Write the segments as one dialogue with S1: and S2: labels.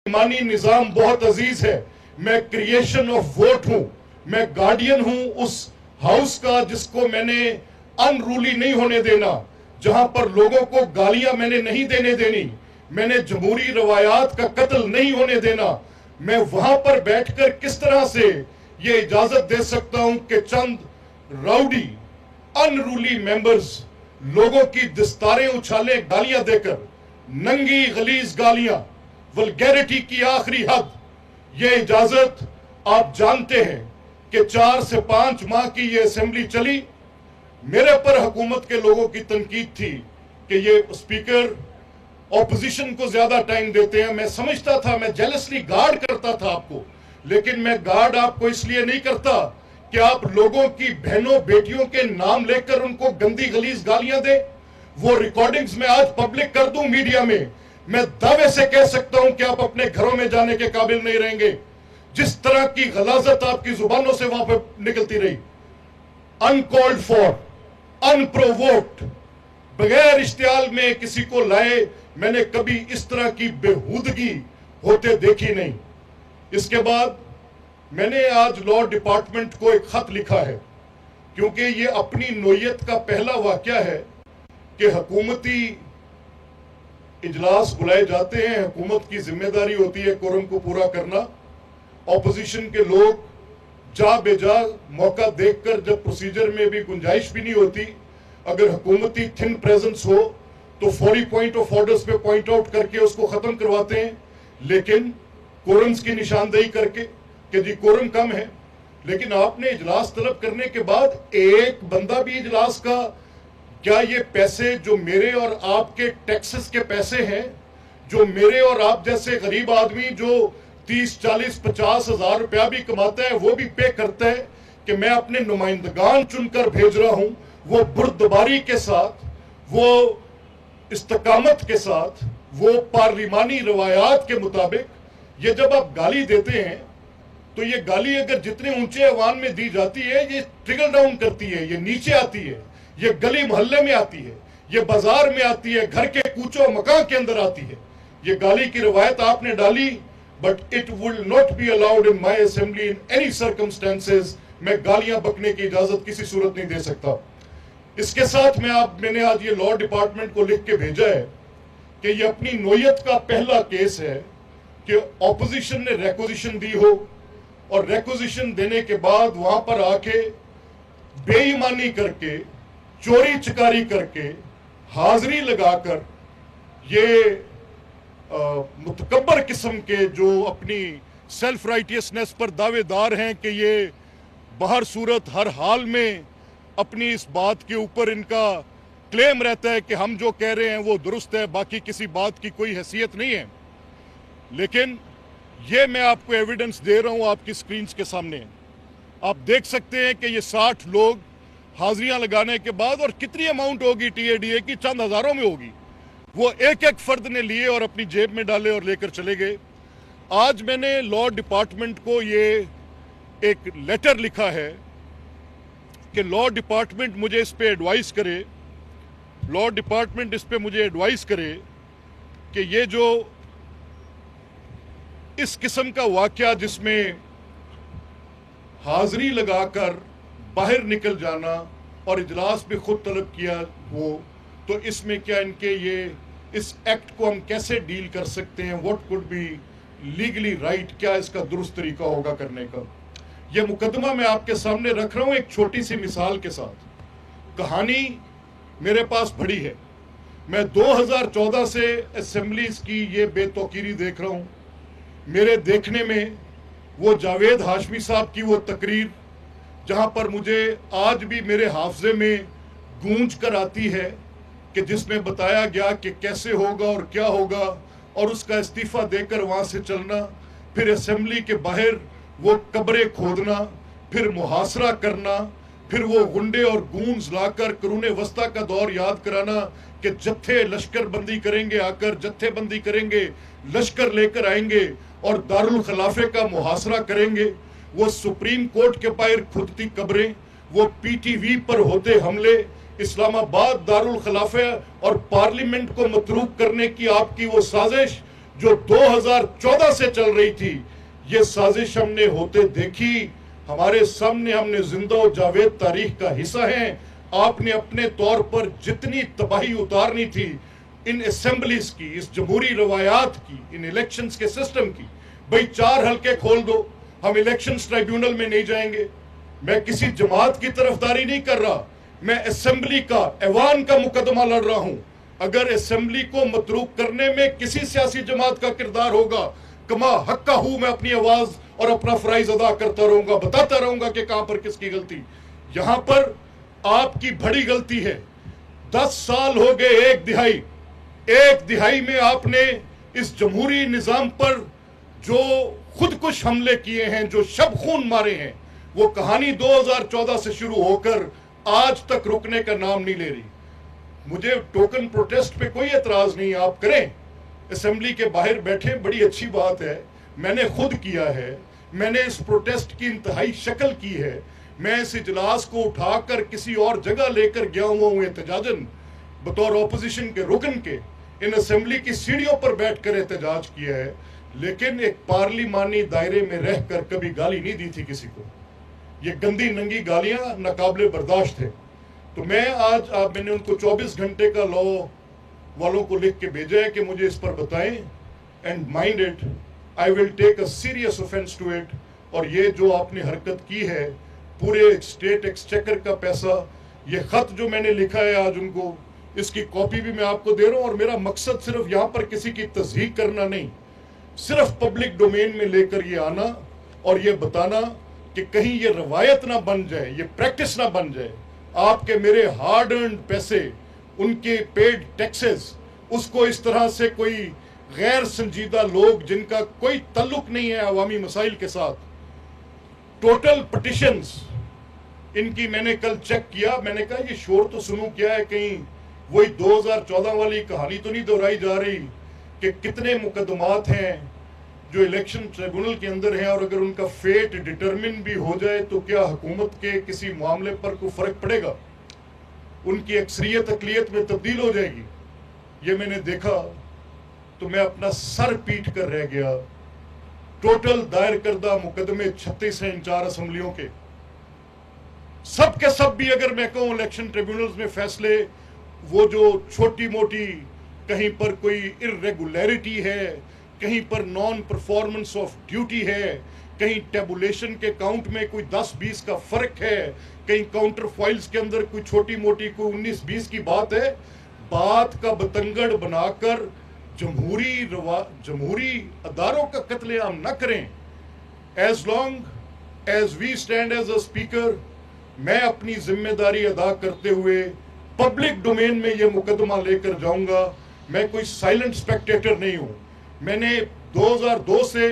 S1: ईमानी निजाम बहुत अजीज है। मैं क्रिएशन ऑफ वोट हूं, मैं गार्डियन हूं उस हाउस का जिसको मैंने अनरूली नहीं होने देना, जहां पर लोगों को गालियां मैंने नहीं देने देनी, मैंने जमहूरी रवायात का कत्ल नहीं होने देना। मैं वहां पर बैठकर किस तरह से ये इजाजत दे सकता हूं कि चंद राउडी अनरूली मेंबर्स लोगों की दस्तारें उछाले गालियां देकर, नंगी गलीज गालियां, वल्गैरिटी की आखिरी हद। ये इजाजत आप जानते हैं कि 4 से 5 माह की ये असेंबली चली। मेरे पर हुकूमत के लोगों की तनकीद थी कि ये स्पीकर ऑपोजिशन को ज्यादा टाइम देते हैं। मैं समझता था, मैं जेलसली गार्ड करता था आपको, लेकिन मैं गार्ड आपको इसलिए नहीं करता कि आप लोगों की बहनों बेटियों के नाम लेकर उनको गंदी गलीज गालियां दे। वो रिकॉर्डिंग्स मैं आज पब्लिक कर दूं मीडिया में, मैं दावे से कह सकता हूं कि आप अपने घरों में जाने के काबिल नहीं रहेंगे। जिस तरह की गलाजत आपकी जुबानों से वहां पर निकलती रही, अनकॉल्ड फॉर, अनप्रोवोक्ड, बगैर इश्तियाल में किसी को लाए, मैंने कभी इस तरह की बेहूदगी होते देखी नहीं। इसके बाद मैंने आज लॉ डिपार्टमेंट को एक खत लिखा है, क्योंकि ये अपनी नोयत का पहला वाकया है कि हुकूमती इजलास बुलाए जाते हैं। हुकूमत की जिम्मेदारी होती है कोरम को पूरा करना। ऑपोजिशन के लोग जा बेजा मौका देखकर, जब प्रोसीजर में भी गुंजाइश भी नहीं होती, अगर हुकूमती थिन प्रेजेंस हो तो फौरी पॉइंट ऑफ ऑर्डर्स पे पॉइंट आउट करके उसको खत्म करवाते हैं, लेकिन कोरम्स की निशानदेही करके कि जी कोरम कम है। लेकिन आपने इजलास तलब करने के बाद एक बंदा भी इजलास का, क्या ये पैसे जो मेरे और आपके टैक्सेस के पैसे हैं, जो मेरे और आप जैसे गरीब आदमी जो 30, 40, 50 हजार रुपया भी कमाता है वो भी पे करता है, कि मैं अपने नुमाइंदगान चुनकर भेज रहा हूं, वो बुर्दबारी के साथ, वो इस्तकामत के साथ, वो पार्लिमानी रवायात के मुताबिक। ये जब आप गाली देते हैं तो ये गाली अगर जितने ऊंचे ऐवान में दी जाती है, ये ट्रिकल डाउन करती है, ये नीचे आती है, ये गली मोहल्ले में आती है, ये बाजार में आती है, घर के कूचो मकान के अंदर आती है। ये गाली की रवायत आपने डाली, but it will not be allowed in my assembly in any circumstances. मैं गालियां बकने की इजाजत किसी सूरत नहीं दे सकता। इसके साथ मैंने आज ये लॉ डिपार्टमेंट को लिख के भेजा है कि ये अपनी नोयत का पहला केस है कि ऑपोजिशन ने रेक्विजिशन दी हो, और रेक्विजिशन देने के बाद वहां पर आके बेईमानी करके, चोरी चकारी करके, हाजिरी लगाकर, ये मुतकब्बर किस्म के जो अपनी सेल्फ राइटियसनेस पर दावेदार हैं कि ये बाहर सूरत हर हाल में अपनी इस बात के ऊपर इनका क्लेम रहता है कि हम जो कह रहे हैं वो दुरुस्त है, बाकी किसी बात की कोई हैसियत नहीं है। लेकिन ये मैं आपको एविडेंस दे रहा हूं आपकी स्क्रीन्स के सामने। आप देख सकते हैं कि ये 60 लोग हाजिरियां लगाने के बाद, और कितनी अमाउंट होगी टीएडीए की, चंद हजारों में होगी, वो एक एक फर्द ने लिए और अपनी जेब में डाले और लेकर चले गए। आज मैंने लॉ डिपार्टमेंट को ये एक लेटर लिखा है कि लॉ डिपार्टमेंट मुझे इस पे एडवाइस करे, लॉ डिपार्टमेंट इस पे मुझे एडवाइस करे कि ये जो इस किस्म का वाकया जिसमें हाजिरी लगाकर बाहर निकल जाना और इजलास भी खुद तलब किया हो, तो इसमें क्या इनके ये इस एक्ट को हम कैसे डील कर सकते हैं, what could be legally right, क्या इसका दुरुस्त तरीका होगा करने का। यह मुकदमा मैं आपके सामने रख रहा हूं एक छोटी सी मिसाल के साथ। कहानी मेरे पास बड़ी है। मैं 2014 से असेंबलीज की ये बेतौकीरी देख रहा हूं। मेरे देखने में वो जावेद हाशमी साहब की वो तकरीर, जहां पर मुझे आज भी मेरे हाफजे में गूंज कर आती है कि जिसमें बताया गया कि कैसे होगा और क्या होगा, और उसका इस्तीफा देकर वहां से चलना, फिर असेंबली के बाहर वो कब्रें खोदना, फिर मुहासरा करना, फिर वो गुंडे और गूंज लाकर करूने वस्ता का दौर याद कराना कि जत्थे लश्कर बंदी करेंगे, आकर जत्थेबंदी करेंगे, लश्कर लेकर आएंगे और दारुल खिलाफे का मुहासरा करेंगे। वो सुप्रीम कोर्ट के बाहर खुदती कब्रें, वो पीटीवी पर होते हमले, इस्लामाबाद दारुल खिलाफे और पार्लियामेंट को मतरूक करने की आपकी वो साजिश, जो 2014 से चल रही थी, ये साजिश हमने होते देखी। हमारे सामने हमने जिंदा और जावेद तारीख का हिस्सा हैं। आपने अपने तौर पर जितनी तबाही उतारनी थी इन असेंबलीज की, इस जमहूरी रवायात की, इन इलेक्शंस के सिस्टम की, भाई 4 हल्के खोल दो, हम इलेक्शंस ट्राइब्यूनल में नहीं जाएंगे। मैं किसी जमात की तरफदारी नहीं कर रहा, मैं असेंबली का, ऐवान का मुकदमा लड़ रहा हूं। अगर असेंबली को मतरूक करने में किसी सियासी जमात का किरदार होगा, कमा हक्का हूं, मैं अपनी आवाज और अपना फराइज अदा करता रहूंगा, बताता रहूंगा कि कहां पर किसकी गलती। यहां पर आपकी बड़ी गलती है। 10 साल हो गए, एक दिहाई में आपने इस जमहूरी निजाम पर जो खुदकुश हमले किए हैं, जो शब खून मारे हैं, वो कहानी 2014 से शुरू होकर आज तक रुकने का नाम नहीं ले रही। मुझे टोकन प्रोटेस्ट पे कोई एतराज नहीं, आप करें, असेंबली के बाहर बैठे, बड़ी अच्छी बात है। मैंने खुद किया है, मैंने इस प्रोटेस्ट की इंतहाई शक्ल की है। मैं इस इजलास को उठाकर किसी और जगह लेकर गया हुआ हूं एहतजाजन, बतौर ऑपोजिशन के रुकन के इन असेंबली की सीढ़ियों पर बैठकर एहतजाज किया है, लेकिन एक पार्लिमानी दायरे में रहकर कभी गाली नहीं दी थी किसी को। ये गंदी नंगी गालियां नाकाबिले बर्दाश्त थे। तो मैं आज मैंने उनको 24 घंटे का लॉ वालों को लिख के भेजा है कि मुझे इस पर बताएं, and mind it, I will take a serious offence to it. और ये जो आपने हरकत की है, पूरे स्टेट एक्सचेकर का पैसा, ये खत जो मैंने लिखा है आज उनको, इसकी कॉपी भी मैं आपको दे रहा हूं। और मेरा मकसद सिर्फ यहां पर किसी की तस्दीक करना नहीं, सिर्फ पब्लिक डोमेन में लेकर ये आना और ये बताना कि कहीं ये रवायत ना बन जाए, ये प्रैक्टिस ना बन जाए। आपके मेरे हार्ड अर्न्ड पैसे, उनके पेड टैक्सेस, उसको इस तरह से कोई गैर संजीदा लोग जिनका कोई ताल्लुक नहीं है अवामी मसाइल के साथ, टोटल पिटिशंस इनकी मैंने कल चेक किया। मैंने कहा ये शोर तो सुनूं क्या है, कहीं वही 2014 वाली कहानी तो नहीं दोहराई जा रही कि कितने मुकदमात हैं जो इलेक्शन ट्रिब्यूनल के अंदर हैं, और अगर उनका फेट डिटरमिन भी हो जाए तो क्या हुकूमत के किसी मामले पर कोई फर्क पड़ेगा? उनकी अक्सरियत अकलियत में तब्दील हो जाएगी। ये मैंने देखा तो मैं अपना सर पीट कर रह गया। टोटल दायर करदा मुकदमे 36 हैं इन 4 असेंबलियों के, सब के सब भी अगर मैं कहूं इलेक्शन ट्रिब्यूनल्स में फैसले, वो जो छोटी मोटी कहीं पर कोई इरेगुलरिटी है, कहीं पर नॉन परफॉर्मेंस ऑफ ड्यूटी है, कहीं टेबुलेशन के काउंट में कोई 10-20 का फर्क है, कहीं काउंटर फाइल्स के अंदर कोई छोटी मोटी कोई 19-20 की बात है, बात का बतंगड़ बनाकर जमहूरी अदारों का कत्लेआम न करें। As long as we stand as a speaker, मैं अपनी जिम्मेदारी अदा करते हुए पब्लिक डोमेन में यह मुकदमा लेकर जाऊंगा। मैं कोई साइलेंट स्पेक्टेटर नहीं हूं। मैंने 2002 से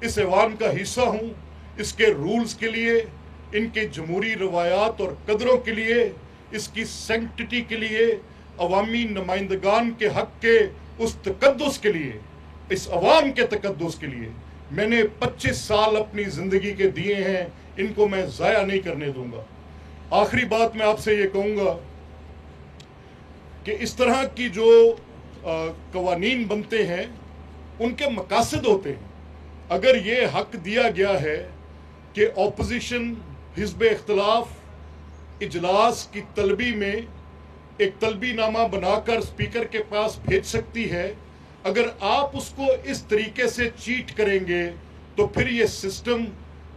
S1: इस ऐवान का हिस्सा हूं। इसके रूल्स के लिए, इनके जमहूरी रवायात और कदरों के लिए, इसकी सैंक्टिटी के लिए, अवामी नुमाइंदगान के हक के उस तकद्दुस के लिए, इस अवाम के तकद्दुस के लिए मैंने 25 साल अपनी जिंदगी के दिए हैं। इनको मैं जाया नहीं करने दूंगा। आखिरी बात मैं आपसे ये कहूंगा कि इस तरह की जो कवानीन बनते हैं उनके मकासद होते हैं। अगर ये हक दिया गया है कि ऑपोजिशन हिज़्ब इख्तिलाफ इजलास की तलबी में एक तलबीनामा बनाकर स्पीकर के पास भेज सकती है, अगर आप उसको इस तरीके से चीट करेंगे तो फिर ये सिस्टम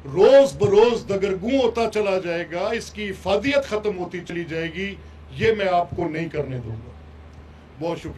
S1: रोज बरोज दगरगू होता चला जाएगा, इसकी इफादियत खत्म होती चली जाएगी। ये मैं आपको नहीं करने दूंगा। बहुत शुक्रिया।